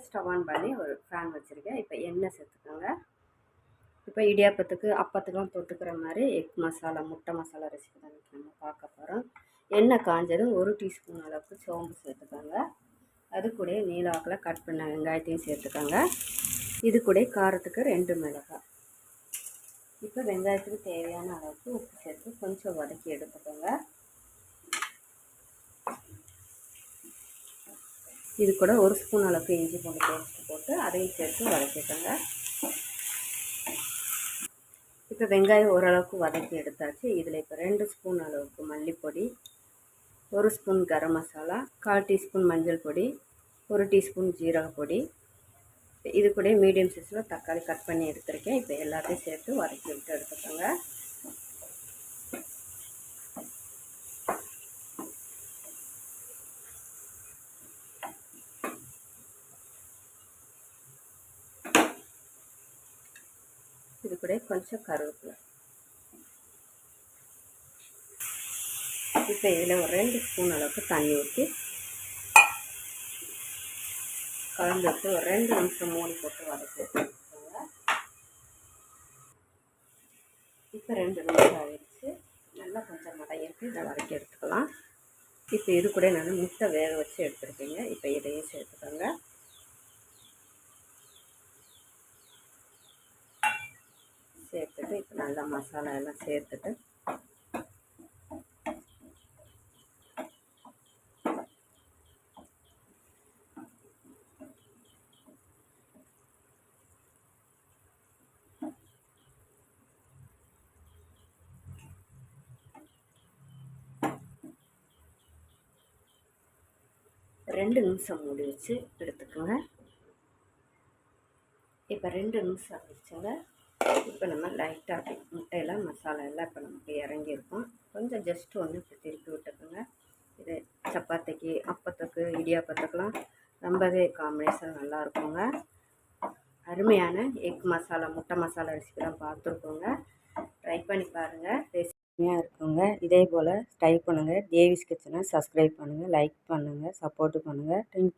Stove on பண்ணி ஒரு fan வச்சுருக்கேன். இப்போ எண்ணெய் சேர்த்துக்கோங்க. இப்போ இடியாப்பத்துக்கு அப்பத்துக்கெலாம் தொட்டுக்கிற மாதிரி எக் மசாலா முட்டை மசாலா ரெசிபி தான் நம்ம பார்க்க போகிறோம். எண்ணெய் காஞ்சதும் 1 டீஸ்பூன் அளவுக்கு சோம்பு சேர்த்துக்கோங்க. அது கூட நீளாக்கில் கட் பண்ண வெங்காயத்தையும் சேர்த்துக்கோங்க. இது கூட காரத்துக்கு 2 மிளகாய். இப்போ வெங்காயத்துக்கு தேவையான அளவுக்கு உப்பு சேர்த்து கொஞ்சம் வதக்கி எடுத்துக்கோங்க. இது கூட 1 ஸ்பூன் அளவுக்கு இஞ்சி பூண்டு பேஸ்ட்டு போட்டு அதையும் சேர்த்து வதக்கிக்கோங்க. இப்போ வெங்காயம் ஓரளவுக்கு வதக்கி எடுத்தாச்சு. இதில் இப்போ 2 ஸ்பூன் அளவுக்கு மல்லிப்பொடி, 1 ஸ்பூன் கரம் மசாலா, 1/4 டீஸ்பூன் மஞ்சள் பொடி, 1 டீஸ்பூன் ஜீரக பொடி, இது கூட மீடியம் சைஸில் தக்காளி கட் பண்ணி எடுத்துருக்கேன். இப்போ எல்லாத்தையும் சேர்த்து வதக்கி விட்டு எடுத்துக்கோங்க. இது கூட கொஞ்சம் கருவேப்பிலை. இப்போ இதில் ஒரு 2 ஸ்பூன் அளவுக்கு தண்ணி ஊற்றி கலந்து விட்டு ஒரு 2 நிமிஷம் மூடி போட்டு வதக்கி எடுத்துக்கோங்க. இப்போ 2 நிமிஷம் ஆகிடுச்சு. நல்லா கொஞ்சம் மடையிருக்கு. இதை வதக்கி எடுத்துக்கலாம். இப்போ இது கூட நான் முட்டை வேக வச்சு எடுத்துருக்கேங்க. இப்போ இதையும் சேர்த்துக்கோங்க. சேர்த்துட்டு இப்போ நல்லா மசாலா எல்லாம் சேர்த்துட்டு ரெண்டு நிமிஷம் மூடி வச்சு எடுத்துக்கோங்க. இப்போ 2 நிமிஷம் ஆகிடுச்சுங்க. இப்போ நம்ம லைட்டாக முட்டையெல்லாம் மசாலா எல்லாம் இப்போ நமக்கு இறங்கியிருக்கும். கொஞ்சம் ஜஸ்ட்டு ஒன்று இப்படி திருப்பி விட்டுக்குங்க. இது சப்பாத்திக்கு அப்பத்துக்கு இடியாப்பத்துக்கெலாம் ரொம்பவே காம்பினேஷன் நல்லா இருக்குங்க. அருமையான எக் மசாலா முட்டை மசாலா ரெசிபி தான் பார்த்துருக்கோங்க. ட்ரை பண்ணி பாருங்கள். ரெசிபியாக இருக்குங்க. இதே போல் ட்ரை பண்ணுங்கள். தேவிஸ் கிச்சனை சப்ஸ்கிரைப் பண்ணுங்கள், லைக் பண்ணுங்கள், சப்போர்ட்டு பண்ணுங்கள். தேங்க்யூ.